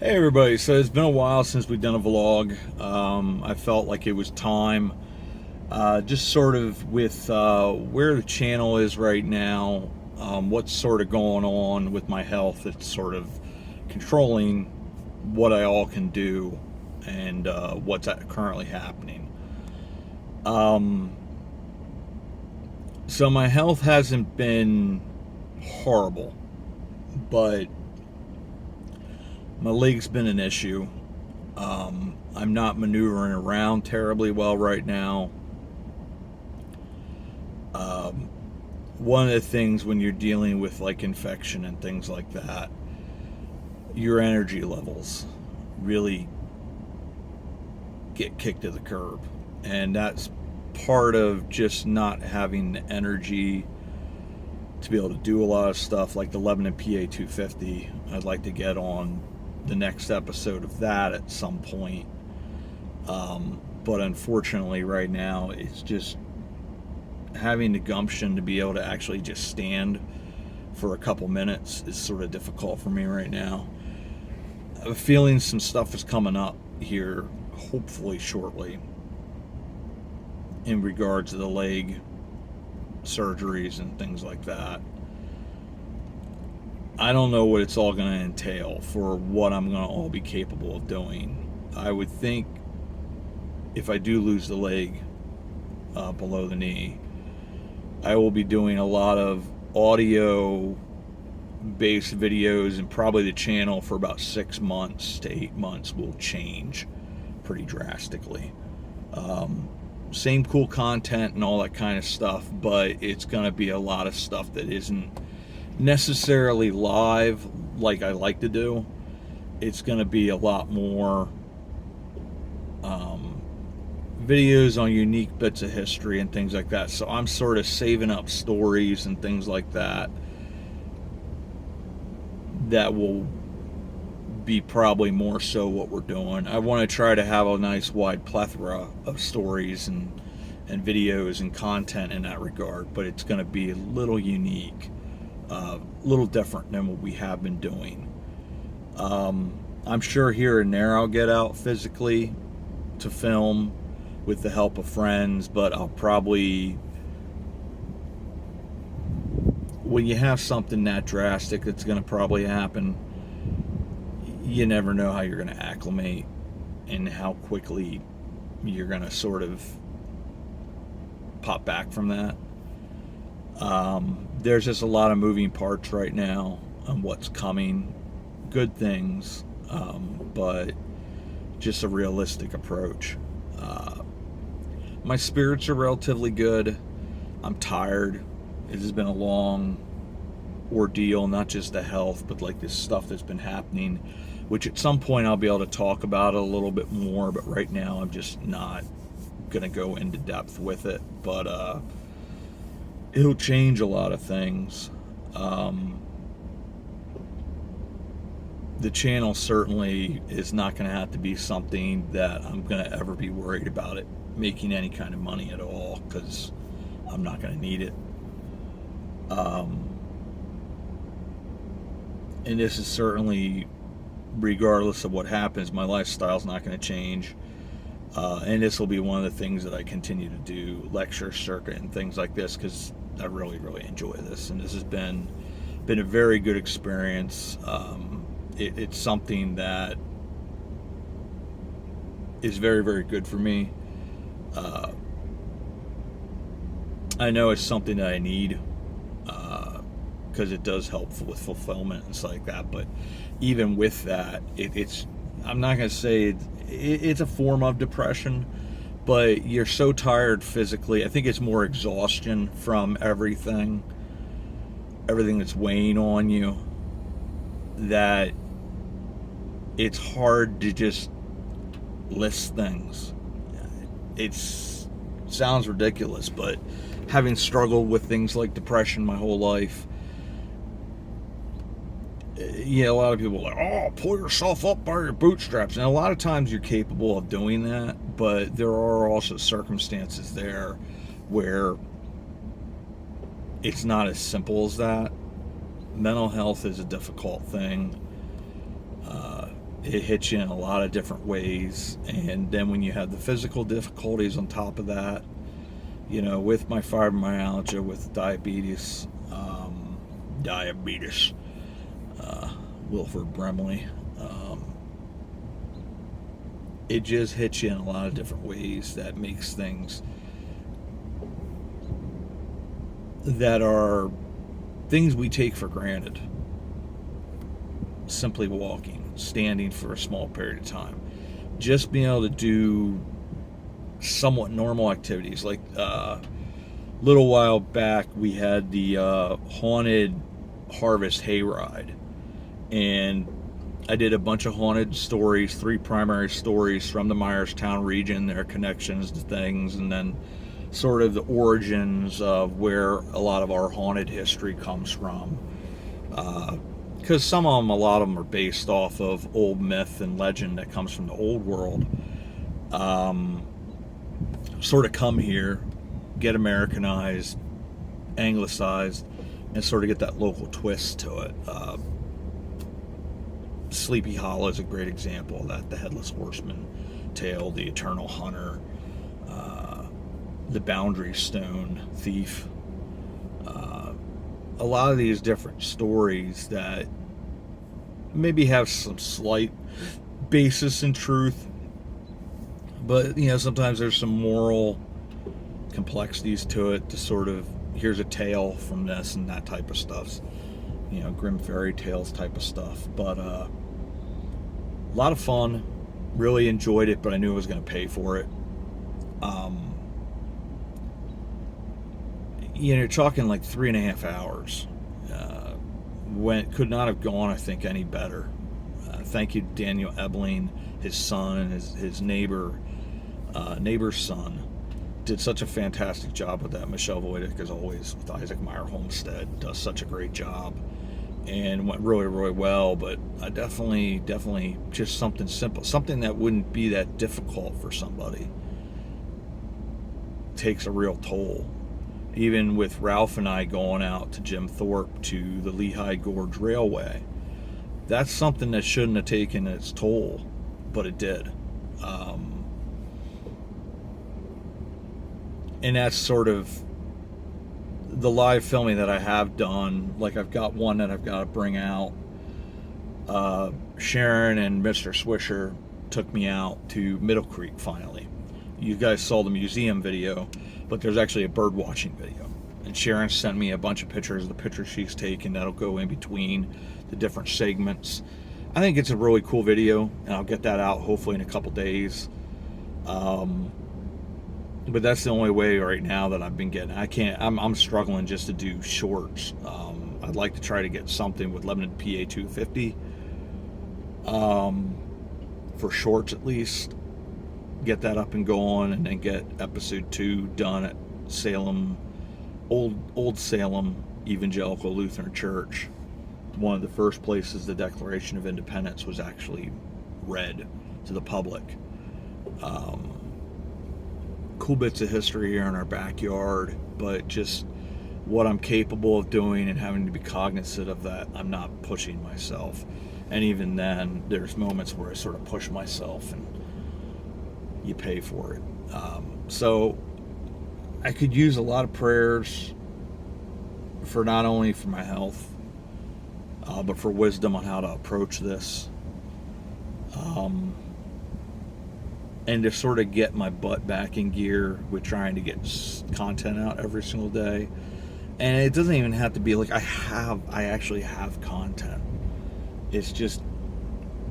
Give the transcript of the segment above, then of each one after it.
Hey everybody, so it's been a while since we've done a vlog. I felt like it was time, just sort of with where the channel is right now, what's sort of going on with my health. It's sort of controlling what I all can do and what's currently happening. Um, so my health hasn't been horrible, but my leg's been an issue. I'm not maneuvering around terribly well right now. Um, One of the things when you're dealing with like infection and things like that, your energy levels really get kicked to the curb. And that's part of just not having the energy to be able to do a lot of stuff like the Lebanon PA 250. I'd like to get on the next episode of that at some point. But unfortunately, right now, it's just having the gumption to be able to actually just stand for a couple minutes is sort of difficult for me right now. I have a feeling some stuff is coming up here, hopefully shortly, in regards to the leg surgeries and things like that. I don't know what it's all going to entail for what I'm going to all be capable of doing. I would think if I do lose the leg below the knee, I will be doing a lot of audio based videos, and probably the channel for about 6 months to 8 months will change pretty drastically. Same cool content and all that kind of stuff, but it's going to be a lot of stuff that isn't necessarily live like I like to do. It's going to be a lot more videos on unique bits of history and things like that. So I'm sort of saving up stories and things like that that will be probably more so what we're doing. I want to try to have a nice wide plethora of stories and videos and content in that regard, but it's going to be a little unique, a little different than what we have been doing. I'm sure here and there I'll get out physically to film with the help of friends, but I'll probably, when you have something that drastic that's going to probably happen, you never know how you're going to acclimate and how quickly you're going to sort of pop back from that. There's just a lot of moving parts right now on what's coming. Good things, but just a realistic approach. My spirits are relatively good. I'm tired. It has been a long ordeal, not just the health, but like this stuff that's been happening, which at some point I'll be able to talk about it a little bit more, but right now I'm just not going to go into depth with it. But it'll change a lot of things. The channel certainly is not going to have to be something that I'm going to ever be worried about it making any kind of money at all, because I'm not going to need it. And this is certainly, regardless of what happens, my lifestyle's not going to change. And this will be one of the things that I continue to do, lecture circuit and things like this, because I really, really enjoy this. And this has been a very good experience. It's something that is very, very good for me. I know it's something that I need, because it does help with fulfillment and stuff like that. But even with that, it's, I'm not going to say it's a form of depression, but you're so tired physically. I think it's more exhaustion from everything that's weighing on you, that it's hard to just list things. It sounds ridiculous, but having struggled with things like depression my whole life, a lot of people are like, oh, pull yourself up by your bootstraps. And a lot of times you're capable of doing that, but there are also circumstances there where it's not as simple as that. Mental health is a difficult thing. It hits you in a lot of different ways. And then when you have the physical difficulties on top of that, with my fibromyalgia, with diabetes, Wilford Brimley, it just hits you in a lot of different ways that makes things that are things we take for granted. Simply walking, standing for a small period of time, just being able to do somewhat normal activities. Like a little while back, we had the haunted harvest hayride, and I did a bunch of haunted stories, 3 primary stories from the Myerstown region, their connections to things, and then sort of the origins of where a lot of our haunted history comes from. Because a lot of them are based off of old myth and legend that comes from the old world. Sort of come here, get Americanized, anglicized, and sort of get that local twist to it. Sleepy Hollow is a great example of that. The Headless Horseman tale, the Eternal Hunter, the Boundary Stone Thief. A lot of these different stories that maybe have some slight basis in truth, but sometimes there's some moral complexities to it, to sort of, here's a tale from this and that type of stuff, grim fairy tales type of stuff. But a lot of fun, really enjoyed it, but I knew I was going to pay for it. You're talking like 3.5 hours. Could not have gone, I think, any better. Thank you, Daniel Ebling, his son, his neighbor's son, did such a fantastic job with that. Michelle Voidick, as always, with Isaac Meyer Homestead, does such a great job, and went really, really well. But I definitely just something simple, something that wouldn't be that difficult for somebody, takes a real toll. Even with Ralph and I going out to Jim Thorpe to the Lehigh Gorge Railway, that's something that shouldn't have taken its toll, but it did. And that's sort of the live filming that I have done. Like, I've got one that I've got to bring out. Sharon and Mr. Swisher took me out to Middle Creek finally. You guys saw the museum video, but there's actually a bird watching video. And Sharon sent me a bunch of pictures of the pictures she's taken that'll go in between the different segments. I think it's a really cool video, and I'll get that out hopefully in a couple days. But that's the only way right now that I've been getting. I'm struggling just to do shorts. I'd like to try to get something with limited PA 250 for shorts at least. Get that up and going, and then get episode 2 done at Salem, Old Salem Evangelical Lutheran Church. One of the first places the Declaration of Independence was actually read to the public. Cool bits of history here in our backyard, but just what I'm capable of doing and having to be cognizant of that, I'm not pushing myself. And even then, there's moments where I sort of push myself, and you pay for it. So I could use a lot of prayers for not only for my health, but for wisdom on how to approach this, and to sort of get my butt back in gear with trying to get content out every single day. And it doesn't even have to be like I actually have content. It's just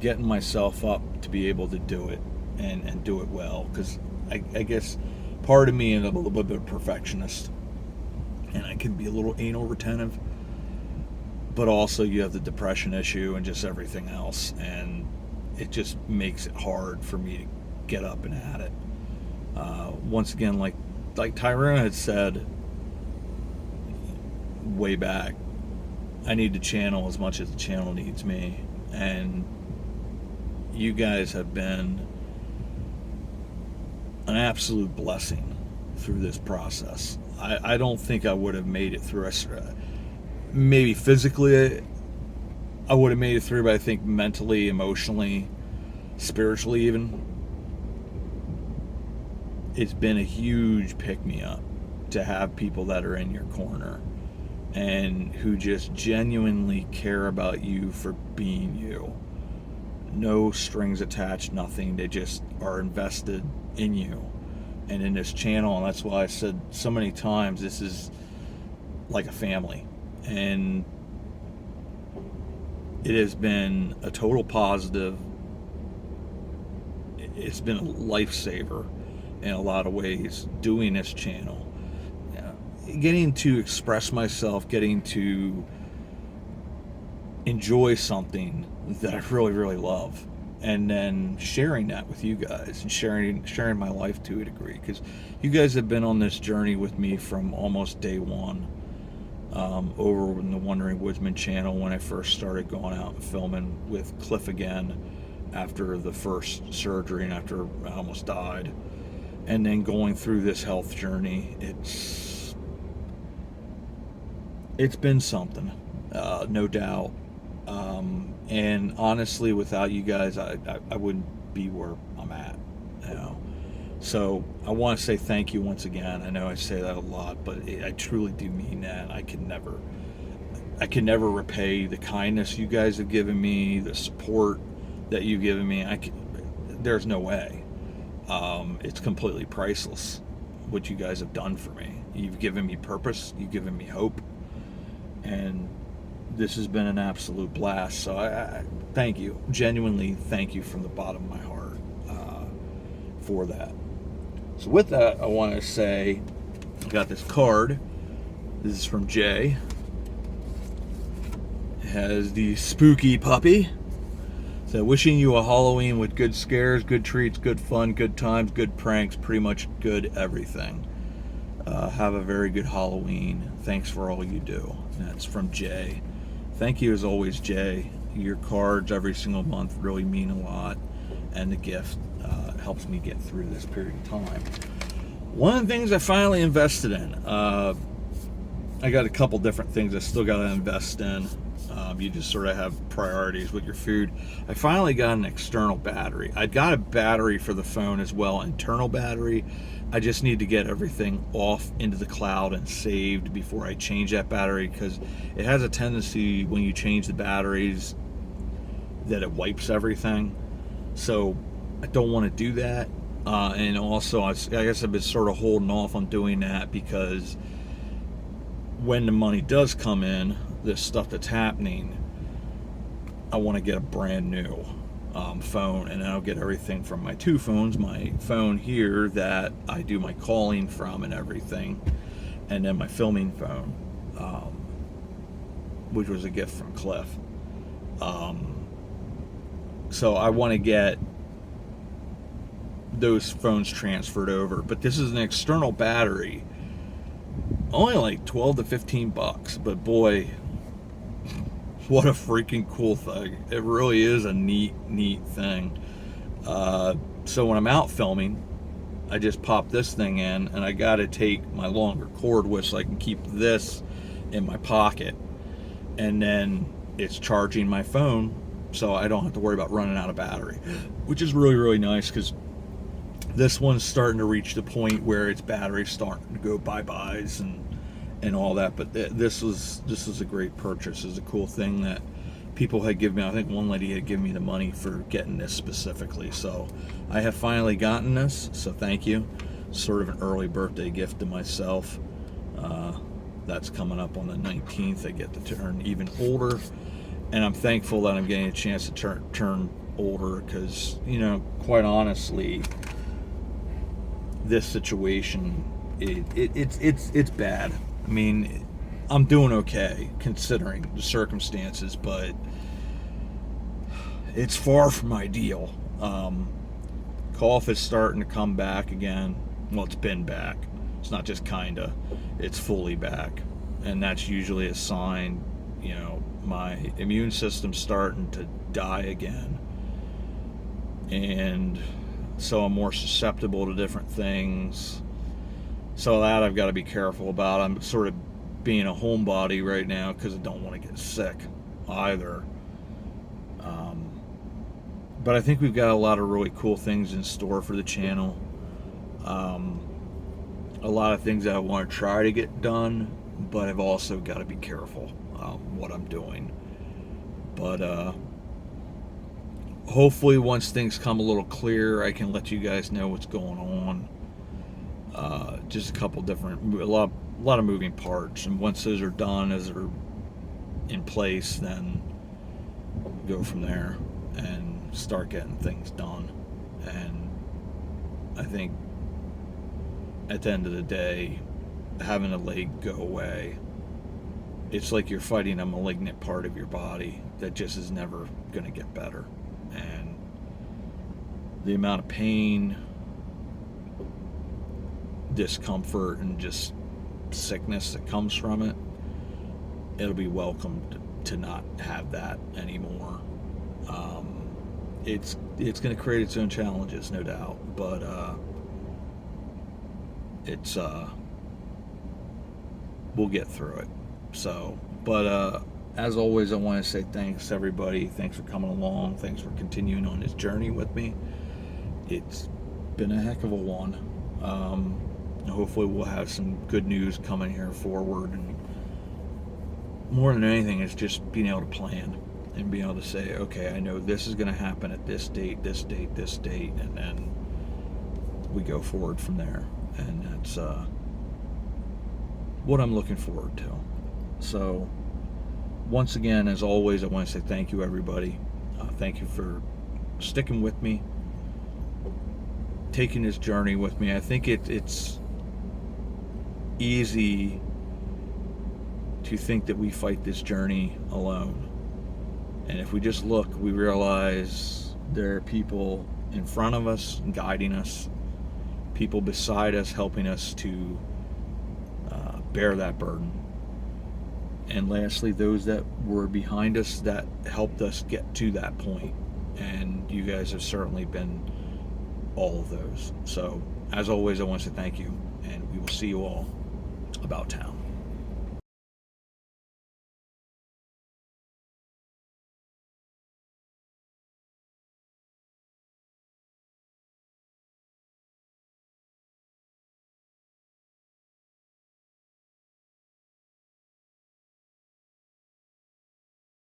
getting myself up to be able to do it and do it well, because I guess part of me is a little bit of a perfectionist, and I can be a little anal retentive, but also you have the depression issue and just everything else, and it just makes it hard for me to get up and at it. Once again, like Tyrone had said way back, I need to channel as much as the channel needs me, and you guys have been an absolute blessing through this process. I don't think I would have made it through. Maybe physically I would have made it through, but I think mentally, emotionally, spiritually even, it's been a huge pick-me-up to have people that are in your corner and who just genuinely care about you for being you. No strings attached, nothing. They just are invested in you and in this channel. And that's why I said so many times, this is like a family. And it has been a total positive. It's been a lifesaver in a lot of ways doing this channel. Getting to express myself, getting to enjoy something that I really, really love, and then sharing that with you guys and sharing my life to a degree, because you guys have been on this journey with me from almost day one, over in the Wandering Woodsman channel when I first started going out and filming with Cliff again after the first surgery and after I almost died, and then going through this health journey. It's been something, no doubt. And honestly, without you guys, I wouldn't be where I'm at, you know. So I want to say thank you once again. I know I say that a lot, but I truly do mean that. I can never repay the kindness you guys have given me, the support that you've given me. There's no way. It's completely priceless what you guys have done for me. You've given me purpose. You've given me hope. And this has been an absolute blast. So I thank you, genuinely thank you from the bottom of my heart for that. So with that, I want to say I got this card. This is from Jay. It has the spooky puppy. So wishing you a Halloween with good scares, good treats, good fun, good times, good pranks, pretty much good everything. Have a very good Halloween. Thanks for all you do. And that's from Jay. Thank you as always, Jay. Your cards every single month really mean a lot, and the gift helps me get through this period of time. One of the things I finally invested in, I got a couple different things I still got to invest in. You just sort of have priorities with your food. I finally got an external battery. I got a battery for the phone as well, internal battery. I just need to get everything off into the cloud and saved before I change that battery, because it has a tendency when you change the batteries that it wipes everything. So I don't want to do that. And also, I guess I've been sort of holding off on doing that because when the money does come in, this stuff that's happening, I want to get a brand new phone, and I'll get everything from my two phones, my phone here that I do my calling from and everything, and then my filming phone, which was a gift from Cliff. So I want to get those phones transferred over, but this is an external battery, only like 12 to 15 bucks, but boy, what a freaking cool thing. It really is a neat thing. So when I'm out filming, I just pop this thing in, and I got to take my longer cord with so I can keep this in my pocket, and then it's charging my phone so I don't have to worry about running out of battery, which is really, really nice, because this one's starting to reach the point where its battery's starting to go bye-byes and all that. But this was a great purchase. It's a cool thing that people had given me. I think one lady had given me the money for getting this specifically. So I have finally gotten this, so thank you. Sort of an early birthday gift to myself. That's coming up on the 19th. I get to turn even older, and I'm thankful that I'm getting a chance to turn older, because, you know, quite honestly, this situation, it's bad. I mean, I'm doing okay considering the circumstances, but it's far from ideal. Cough is starting to come back again. Well, it's been back. It's not just kinda, it's fully back. And that's usually a sign, you know, my immune system's starting to die again. And so I'm more susceptible to different things. So that I've got to be careful about. I'm sort of being a homebody right now because I don't want to get sick either. But I think we've got a lot of really cool things in store for the channel. A lot of things that I want to try to get done, but I've also got to be careful what I'm doing. But hopefully once things come a little clearer, I can let you guys know what's going on. Just a couple different, a lot of moving parts, and once those are done, as they're in place, then go from there and start getting things done. And I think at the end of the day, having a leg go away, it's like you're fighting a malignant part of your body that just is never going to get better. And the amount of pain, discomfort, and just sickness that comes from it, it'll be welcomed to not have that anymore. It's going to create its own challenges, no doubt, but it's we'll get through it. So, but as always, I want to say thanks to everybody. Thanks for coming along. Thanks for continuing on this journey with me. It's been a heck of a one. Hopefully we'll have some good news coming here forward, and more than anything, it's just being able to plan and being able to say, okay, I know this is going to happen at this date, this date, this date, and then we go forward from there. And that's what I'm looking forward to. So once again, as always, I want to say thank you, everybody. Thank you for sticking with me, taking this journey with me. I think it's easy to think that we fight this journey alone. And if we just look, we realize there are people in front of us guiding us, people beside us helping us to bear that burden. And lastly, those that were behind us that helped us get to that point. And you guys have certainly been all of those. So, as always, I want to say thank you, and we will see you all about town.